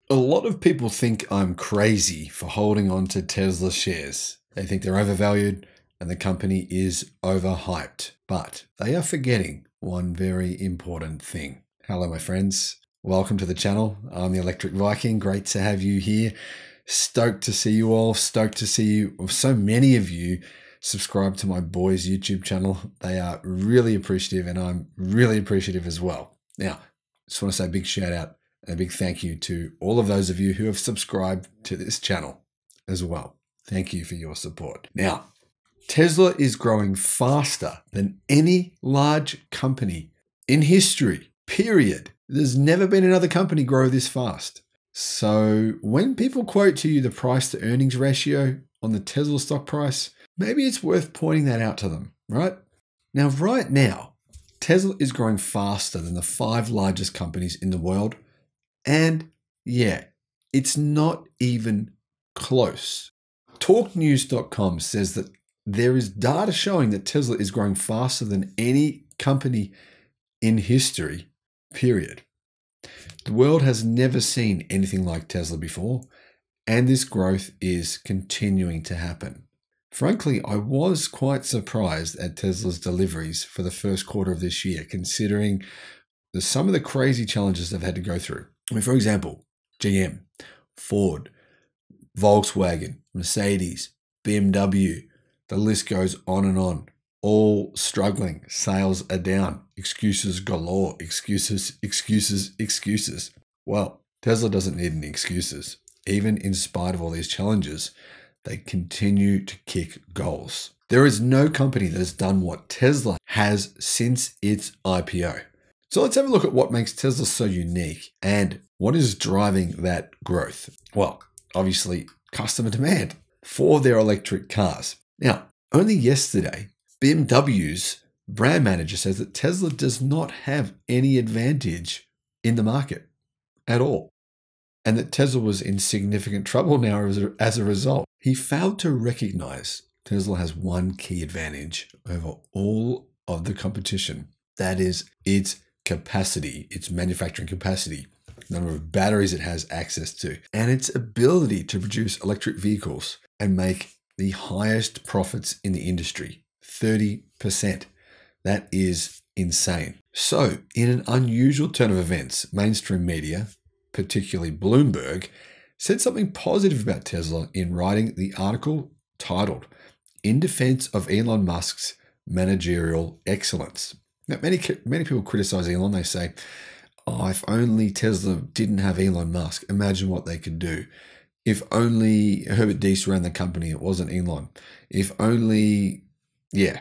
A lot of people think I'm crazy for holding on to Tesla shares. They think they're overvalued and the company is overhyped. But they are forgetting one very important thing. Hello, my friends. Welcome to the channel. I'm the Electric Viking. Great to have you here. Stoked to see you all. Stoked to see so many of you subscribe to my boys' YouTube channel. They are really appreciative and I'm really appreciative as well. Now, just want to say a big shout out and a big thank you to all of those of you who have subscribed to this channel as well. Thank you for your support. Now, Tesla is growing faster than any large company in history, period. There's never been another company grow this fast. So when people quote to you the price to earnings ratio on the Tesla stock price, maybe it's worth pointing that out to them, right? Now, right now, Tesla is growing faster than the 5 largest companies in the world. And yeah, it's not even close. TalkNews.com says that there is data showing that Tesla is growing faster than any company in history, period. The world has never seen anything like Tesla before, and this growth is continuing to happen. Frankly, I was quite surprised at Tesla's deliveries for the first quarter of this year, considering some of the crazy challenges they've had to go through. I mean, for example, GM, Ford, Volkswagen, Mercedes, BMW, the list goes on and on, all struggling. Sales are down. Excuses galore. Excuses. Well, Tesla doesn't need any excuses. Even in spite of all these challenges, they continue to kick goals. There is no company that has done what Tesla has since its IPO. So let's have a look at what makes Tesla so unique and what is driving that growth. Well, obviously, customer demand for their electric cars. Now, only yesterday, BMW's brand manager says that Tesla does not have any advantage in the market at all, and that Tesla was in significant trouble now as a result. He failed to recognize Tesla has one key advantage over all of the competition. That is its capacity, its manufacturing capacity, the number of batteries it has access to, and its ability to produce electric vehicles and make the highest profits in the industry, 30%. That is insane. So, in an unusual turn of events, mainstream media, particularly Bloomberg, said something positive about Tesla in writing the article titled, "In Defense of Elon Musk's Managerial Excellence." Now, many people criticize Elon. They say, oh, if only Tesla didn't have Elon Musk, imagine what they could do. If only Herbert Diess ran the company, it wasn't Elon. If only, yeah.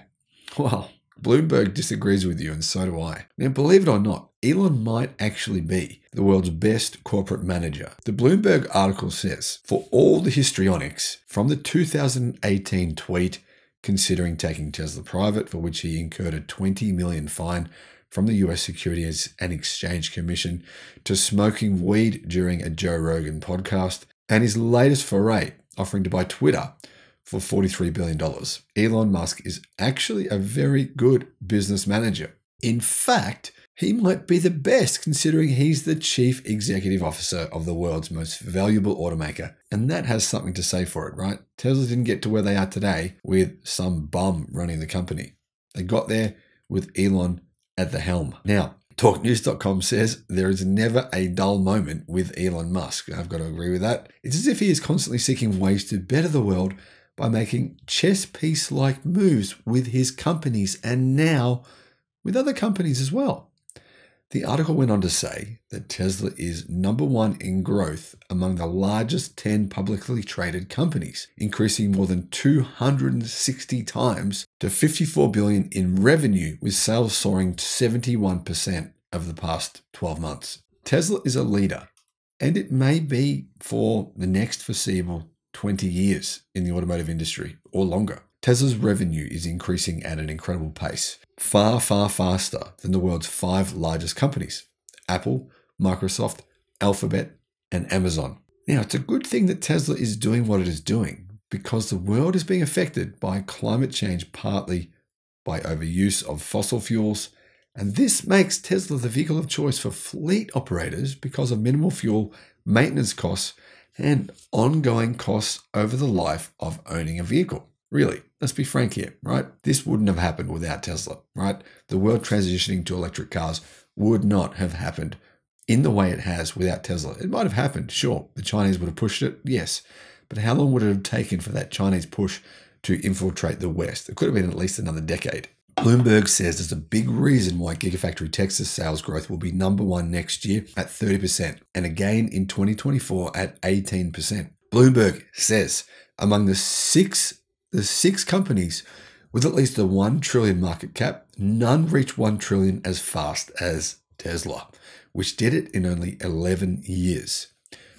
Well, Bloomberg disagrees with you, and so do I. Now, believe it or not, Elon might actually be the world's best corporate manager. The Bloomberg article says, for all the histrionics, from the 2018 tweet considering taking Tesla private, for which he incurred a $20 million fine from the US Securities and Exchange Commission, to smoking weed during a Joe Rogan podcast, and his latest foray, offering to buy Twitter for $43 billion. Elon Musk is actually a very good business manager. In fact, he might be the best, considering he's the chief executive officer of the world's most valuable automaker. And that has something to say for it, right? Tesla didn't get to where they are today with some bum running the company. They got there with Elon at the helm. Now, TalkNews.com says there is never a dull moment with Elon Musk. I've got to agree with that. It's as if he is constantly seeking ways to better the world by making chess piece-like moves with his companies and now with other companies as well. The article went on to say that Tesla is #1 in growth among the largest 10 publicly traded companies, increasing more than 260 times to $54 billion in revenue, with sales soaring 71% over the past 12 months. Tesla is a leader, and it may be for the next foreseeable 20 years in the automotive industry or longer. Tesla's revenue is increasing at an incredible pace, far, far faster than the world's 5 largest companies: Apple, Microsoft, Alphabet, and Amazon. Now, it's a good thing that Tesla is doing what it is doing, because the world is being affected by climate change, partly by overuse of fossil fuels, and this makes Tesla the vehicle of choice for fleet operators because of minimal fuel, maintenance costs, and ongoing costs over the life of owning a vehicle. Really, let's be frank here, right? This wouldn't have happened without Tesla, right? The world transitioning to electric cars would not have happened in the way it has without Tesla. It might have happened, sure. The Chinese would have pushed it, yes. But how long would it have taken for that Chinese push to infiltrate the West? It could have been at least another decade. Bloomberg says there's a big reason why Gigafactory Texas sales growth will be #1 next year at 30% and again in 2024 at 18%. Bloomberg says among the six companies with at least a 1 trillion market cap, none reach 1 trillion as fast as Tesla, which did it in only 11 years.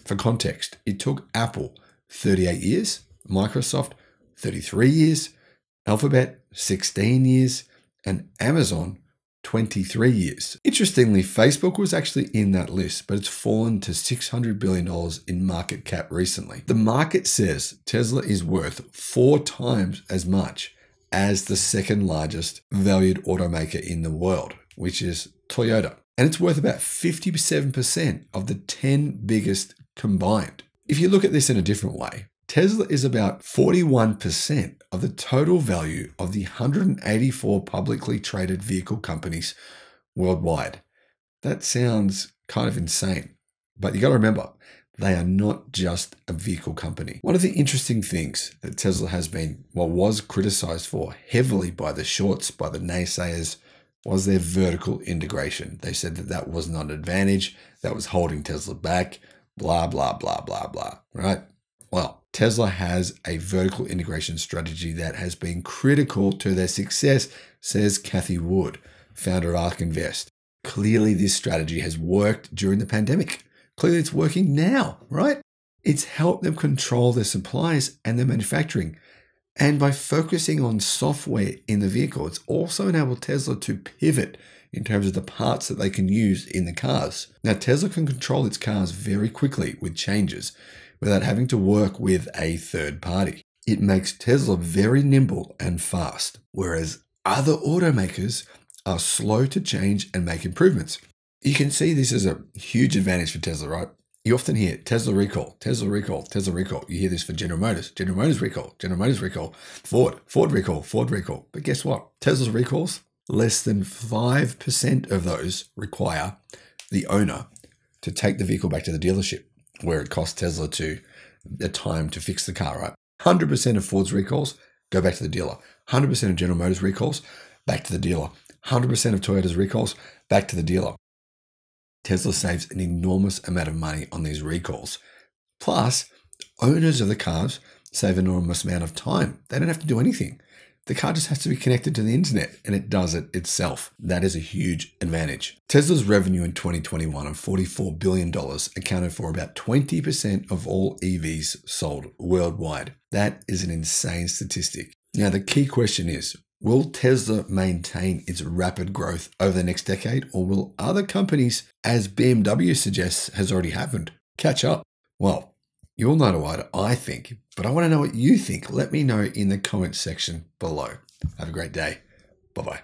For context, it took Apple 38 years, Microsoft 33 years, Alphabet 16 years, and Amazon 23 years. Interestingly, Facebook was actually in that list, but it's fallen to $600 billion in market cap recently. The market says Tesla is worth 4 times as much as the second largest valued automaker in the world, which is Toyota. And it's worth about 57% of the 10 biggest combined. If you look at this in a different way, Tesla is about 41% of the total value of the 184 publicly traded vehicle companies worldwide. That sounds kind of insane, but you got to remember, they are not just a vehicle company. One of the interesting things that Tesla has been, was criticized for heavily by the shorts, by the naysayers, was their vertical integration. They said that that was not an advantage, that was holding Tesla back, blah, blah, blah, blah, blah, right? Well, Tesla has a vertical integration strategy that has been critical to their success, says Cathie Wood, founder of ARK Invest. Clearly, this strategy has worked during the pandemic. Clearly, it's working now, right? It's helped them control their supplies and their manufacturing. And by focusing on software in the vehicle, it's also enabled Tesla to pivot in terms of the parts that they can use in the cars. Now, Tesla can control its cars very quickly with changes without having to work with a third party. It makes Tesla very nimble and fast, whereas other automakers are slow to change and make improvements. You can see this as a huge advantage for Tesla, right? You often hear Tesla recall, Tesla recall, Tesla recall. You hear this for General Motors recall, General Motors recall, Ford recall, Ford recall. But guess what? Tesla's recalls, less than 5% of those require the owner to take the vehicle back to the dealership, where it costs Tesla the time to fix the car, right? 100% of Ford's recalls go back to the dealer. 100% of General Motors recalls, back to the dealer. 100% of Toyota's recalls, back to the dealer. Tesla saves an enormous amount of money on these recalls. Plus, owners of the cars save an enormous amount of time. They don't have to do anything. The car just has to be connected to the internet, and it does it itself. That is a huge advantage. Tesla's revenue in 2021 of $44 billion accounted for about 20% of all EVs sold worldwide. That is an insane statistic. Now, the key question is, will Tesla maintain its rapid growth over the next decade, or will other companies, as BMW suggests has already happened, catch up? Well, you all know what I think, but I want to know what you think. Let me know in the comments section below. Have a great day. Bye-bye.